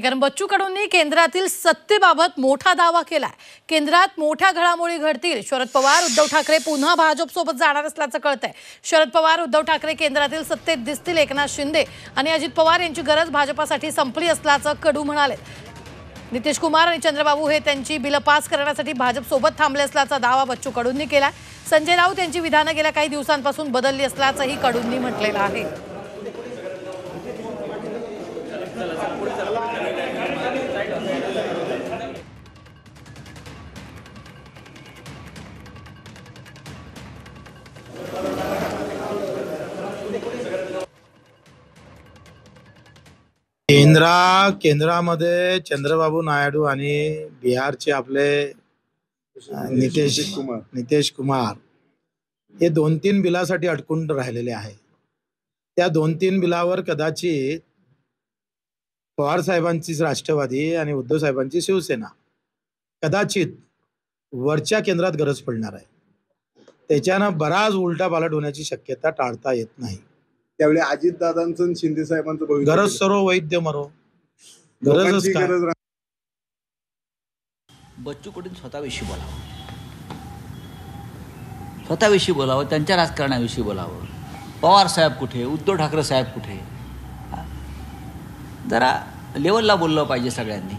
कारण बच्चू कडूंनी केंद्रातील सत्तेबाबत मोठा दावा केलाय। केंद्रात मोठ्या घडामोडी घडतील। शरद पवार उद्धव ठाकरे पुन्हा भाजपसोबत जाणार असल्याचं कळतंय। शरद पवार उद्धव ठाकरे केंद्रातील सत्तेत दिसतील। एकनाथ शिंदे आणि अजित पवार यांची गरज भाजपासाठी संपली असल्याचं कडू म्हणाले। नितीश कुमार आणि चंद्रबाबू हे त्यांची बिल पास करण्यासाठी भाजपसोबत थांबले असल्याचा दावा बच्चू कडूंनी केलाय। संजय राऊत यांची विधानं गेल्या काही दिवसांपासून बदलली असल्याचंही कडूंनी म्हटलेलं आहे। केंद्रामध्ये चंद्रबाबू नायडू आणि बिहारचे आपले नितीश कुमार हे 2-3 बिलासाठी अडकून राहिलेले आहे। त्या 2-3 बिलावर कदाचित पवार साहेबांचीच राष्ट्रवादी आणि उद्धव साहेबांची शिवसेना कदाचित वरच्या केंद्रात गरज पडणार आहे। त्याच्यानं बराच उलटापालट होण्याची शक्यता टाळता येत नाही। त्यावेळी अजितदादांचं आणि शिंदे साहेबांचं गरज सर्व वैद्य मरो गरजच काय। बच्चू कडून स्वतःविषयी बोलावं, स्वतःविषयी बोलावं, त्यांच्या राजकारणाविषयी बोलावं। पवार साहेब कुठे, उद्धव ठाकरे साहेब कुठे, जरा लेवलला बोललं पाहिजे सगळ्यांनी।